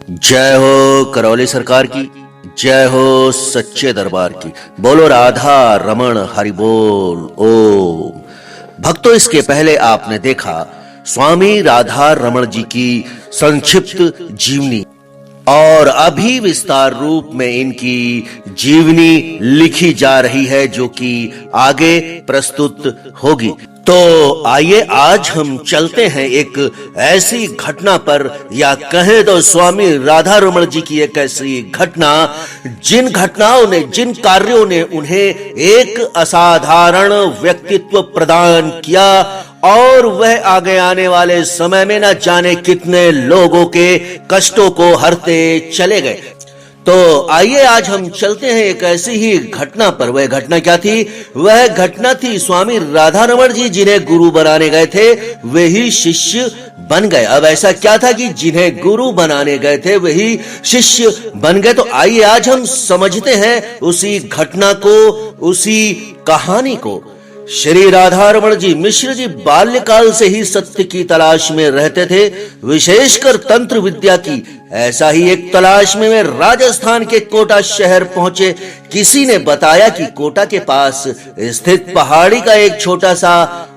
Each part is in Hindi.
जय हो करौली सरकार की, जय हो सच्चे दरबार की। बोलो राधा रमण हरि बोल ओम। भक्तों, इसके पहले आपने देखा स्वामी राधा रमण जी की संक्षिप्त जीवनी और अभी विस्तार रूप में इनकी जीवनी लिखी जा रही है, जो कि आगे प्रस्तुत होगी। तो आइए आज हम चलते हैं एक ऐसी घटना पर, या कहें तो स्वामी राधा रमण जी की एक ऐसी घटना जिन घटनाओं ने, जिन कार्यों ने उन्हें एक असाधारण व्यक्तित्व प्रदान किया और वह आगे आने वाले समय में न जाने कितने लोगों के कष्टों को हरते चले गए। तो आइए आज हम चलते हैं एक ऐसी ही घटना पर। वह घटना क्या थी? वह घटना थी स्वामी राधा रमण जी जिन्हें गुरु बनाने गए थे वही शिष्य बन गए। अब ऐसा क्या था कि जिन्हें गुरु बनाने गए थे वही शिष्य बन गए? तो आइए आज हम समझते हैं उसी घटना को, उसी कहानी को। श्री राधा रमण जी मिश्र जी बाल्यकाल से ही सत्य की तलाश में रहते थे, विशेषकर तंत्र विद्या की। ऐसा ही एक तलाश में वे राजस्थान के कोटा शहर पहुंचे। किसी ने बताया कि कोटा के पास स्थित पहाड़ी का एक छोटा सा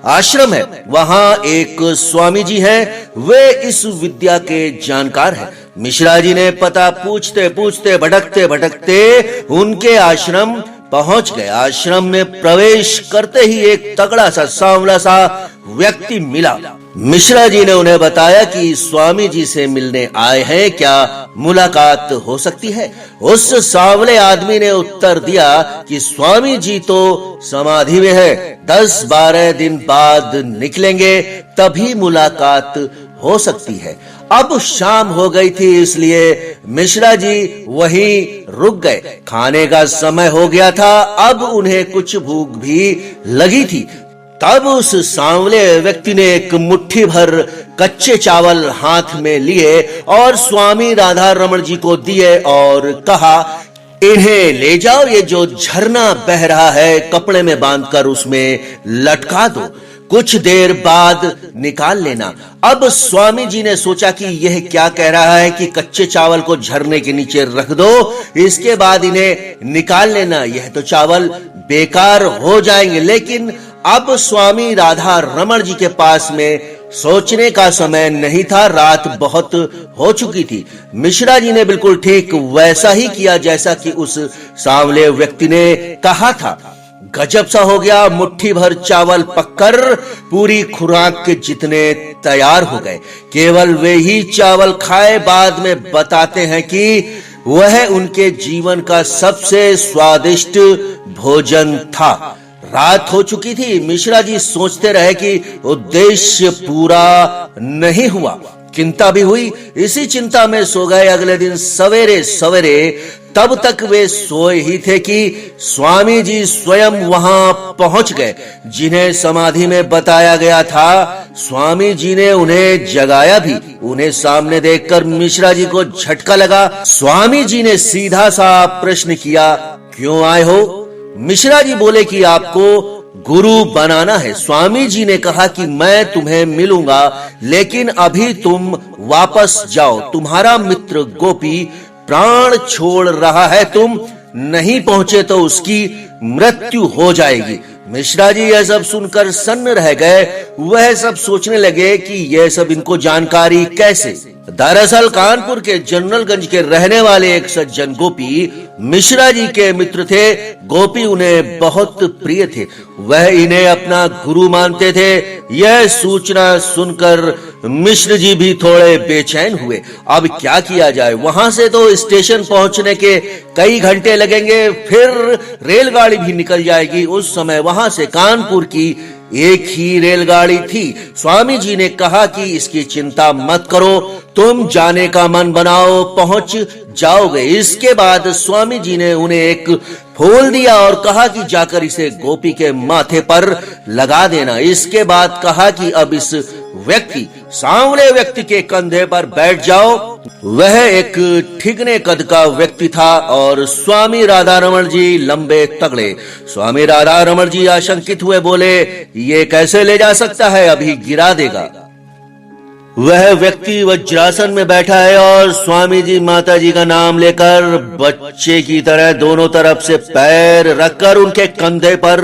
आश्रम है, वहां एक स्वामी जी हैं, वे इस विद्या के जानकार हैं। मिश्रा जी ने पता पूछते पूछते भटकते भटकते उनके आश्रम पहुंच गए। आश्रम में प्रवेश करते ही एक तगड़ा सा सांवला सा व्यक्ति मिला। मिश्रा जी ने उन्हें बताया कि स्वामी जी से मिलने आए हैं, क्या मुलाकात हो सकती है? उस सांवले आदमी ने उत्तर दिया कि स्वामी जी तो समाधि में है, 10-12 दिन बाद निकलेंगे, तभी मुलाकात हो सकती है। अब शाम हो गई थी, इसलिए मिश्रा जी वहीं रुक गए। खाने का समय हो गया था, अब उन्हें कुछ भूख भी लगी थी। तब उस सांवले व्यक्ति ने एक मुट्ठी भर कच्चे चावल हाथ में लिए और स्वामी राधा रमण जी को दिए और कहा, इन्हें ले जाओ, ये जो झरना बह रहा है कपड़े में बांधकर उसमें लटका दो, कुछ देर बाद निकाल लेना। अब स्वामी जी ने सोचा कि यह क्या कह रहा है कि कच्चे चावल को झरने के नीचे रख दो, इसके बाद इन्हें निकाल लेना, यह तो चावल बेकार हो जाएंगे। लेकिन अब स्वामी राधा रमण जी के पास में सोचने का समय नहीं था, रात बहुत हो चुकी थी। मिश्रा जी ने बिल्कुल ठीक वैसा ही किया जैसा कि उस सांवले व्यक्ति ने कहा था। गजब सा हो गया, मुट्ठी भर चावल पककर पूरी खुराक के जितने तैयार हो गए। केवल वे ही चावल खाए, बाद में बताते हैं कि वह उनके जीवन का सबसे स्वादिष्ट भोजन था। रात हो चुकी थी। मिश्रा जी सोचते रहे कि उद्देश्य पूरा नहीं हुआ। चिंता भी हुई, इसी चिंता में सो गए। अगले दिन सवेरे सवेरे तब तक वे सोए ही थे कि स्वामी जी स्वयं वहां पहुंच गए, जिन्हें समाधि में बताया गया था। स्वामी जी ने उन्हें जगाया भी। उन्हें सामने देखकर मिश्रा जी को झटका लगा। स्वामी जी ने सीधा सा प्रश्न किया, क्यों आए हो? मिश्रा जी बोले कि आपको गुरु बनाना है। स्वामी जी ने कहा कि मैं तुम्हें मिलूंगा, लेकिन अभी तुम वापस जाओ, तुम्हारा मित्र गोपी प्राण छोड़ रहा है, तुम नहीं पहुंचे तो उसकी मृत्यु हो जाएगी। मिश्रा जी यह सब सुनकर सन्न रह गए। वह सब सोचने लगे कि यह सब इनको जानकारी कैसे। दरअसल कानपुर के जनरलगंज के रहने वाले एक सज्जन गोपी मिश्रा जी के मित्र थे। गोपी उन्हें बहुत प्रिय थे, वह इन्हें अपना गुरु मानते थे। यह सूचना सुनकर मिश्र जी भी थोड़े बेचैन हुए। अब क्या किया जाए? वहां से तो स्टेशन पहुंचने के कई घंटे लगेंगे, फिर रेलगाड़ी भी निकल जाएगी। उस समय वहां से कानपुर की एक ही रेलगाड़ी थी। स्वामी जी ने कहा कि इसकी चिंता मत करो, तुम जाने का मन बनाओ, पहुंच जाओगे। इसके बाद स्वामी जी ने उन्हें एक फूल दिया और कहा कि जाकर इसे गोपी के माथे पर लगा देना। इसके बाद कहा कि अब इस व्यक्ति, सांवले व्यक्ति के कंधे पर बैठ जाओ। वह एक ठिगने कद का व्यक्ति था और स्वामी राधा रमण जी लंबे तगड़े। स्वामी राधा रमण जी आशंकित हुए, बोले, ये कैसे ले जा सकता है, अभी गिरा देगा। वह व्यक्ति वज्रासन में बैठा है और स्वामी जी माता जी का नाम लेकर बच्चे की तरह दोनों तरफ से पैर रखकर उनके कंधे पर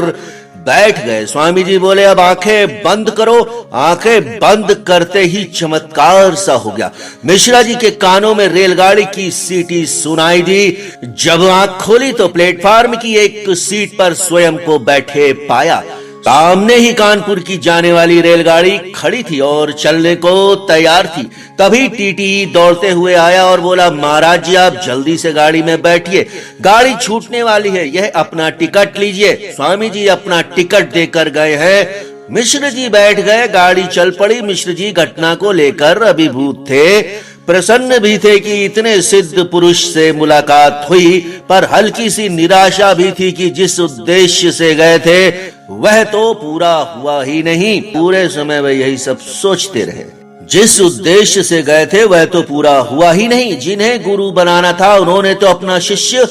बैठ गए। स्वामी जी बोले, अब आंखें बंद करो। आंखें बंद करते ही चमत्कार सा हो गया। मिश्रा जी के कानों में रेलगाड़ी की सीटी सुनाई दी। जब आंख खोली तो प्लेटफार्म की एक सीट पर स्वयं को बैठे पाया। सामने ही कानपुर की जाने वाली रेलगाड़ी खड़ी थी और चलने को तैयार थी। तभी टीटी दौड़ते हुए आया और बोला, महाराज जी आप जल्दी से गाड़ी में बैठिए, गाड़ी छूटने वाली है, यह अपना टिकट लीजिए। स्वामी जी अपना टिकट देकर गए हैं। मिश्र जी बैठ गए, गाड़ी चल पड़ी। मिश्र जी घटना को लेकर अभिभूत थे, प्रसन्न भी थे कि इतने सिद्ध पुरुष से मुलाकात हुई, पर हल्की सी निराशा भी थी कि जिस उद्देश्य से गए थे वह तो पूरा हुआ ही नहीं। पूरे समय वह यही सब सोचते रहे, जिस उद्देश्य से गए थे वह तो पूरा हुआ ही नहीं। जिन्हें गुरु बनाना था उन्होंने तो अपना शिष्य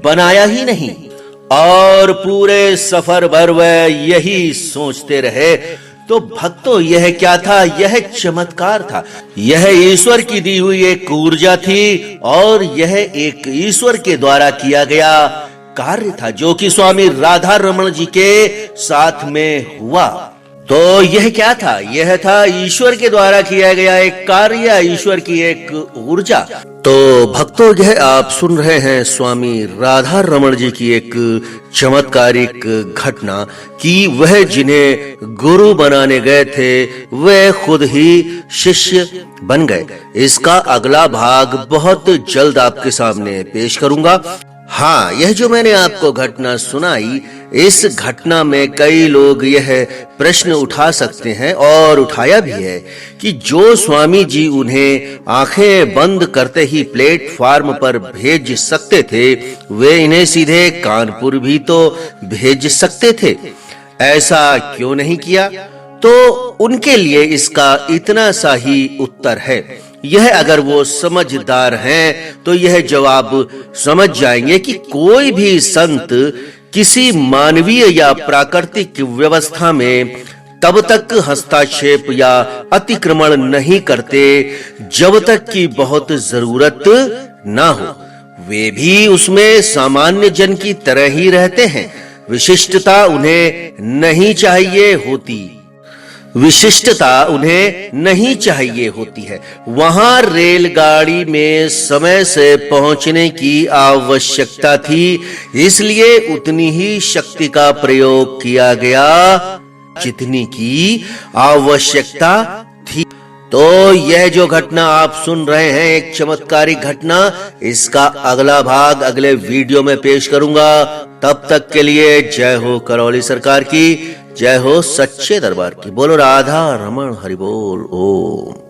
बनाया ही नहीं। और पूरे सफर भर वह यही सोचते रहे। तो भक्तों, यह क्या था? यह चमत्कार था। यह ईश्वर की दी हुई एक ऊर्जा थी और यह एक ईश्वर के द्वारा किया गया कार्य था, जो कि स्वामी राधा रमण जी के साथ में हुआ। तो यह क्या था? यह था ईश्वर के द्वारा किया गया एक कार्य, ईश्वर की एक ऊर्जा। तो भक्तों, यह आप सुन रहे हैं स्वामी राधा रमण जी की एक चमत्कारिक घटना कि वह जिन्हें गुरु बनाने गए थे वह खुद ही शिष्य बन गए। इसका अगला भाग बहुत जल्द आपके सामने पेश करूंगा। हाँ, यह जो मैंने आपको घटना सुनाई, इस घटना में कई लोग यह प्रश्न उठा सकते हैं और उठाया भी है कि जो स्वामी जी उन्हें आंखें बंद करते ही प्लेटफार्म पर भेज सकते थे, वे इन्हें सीधे कानपुर भी तो भेज सकते थे। ऐसा क्यों नहीं किया? तो उनके लिए इसका इतना सा ही उत्तर है। यह अगर वो समझदार हैं तो यह जवाब समझ जाएंगे कि कोई भी संत किसी मानवीय या प्राकृतिक व्यवस्था में तब तक हस्तक्षेप या अतिक्रमण नहीं करते जब तक कि बहुत जरूरत ना हो। वे भी उसमें सामान्य जन की तरह ही रहते हैं। विशिष्टता उन्हें नहीं चाहिए होती। विशिष्टता उन्हें नहीं चाहिए होती है। वहां रेलगाड़ी में समय से पहुंचने की आवश्यकता थी, इसलिए उतनी ही शक्ति का प्रयोग किया गया जितनी की आवश्यकता थी। तो यह जो घटना आप सुन रहे हैं, एक चमत्कारिक घटना, इसका अगला भाग अगले वीडियो में पेश करूंगा। तब तक के लिए जय हो करौली सरकार की, जय हो सच्चे दरबार की। बोलो राधा रमण हरि बोल। ओम।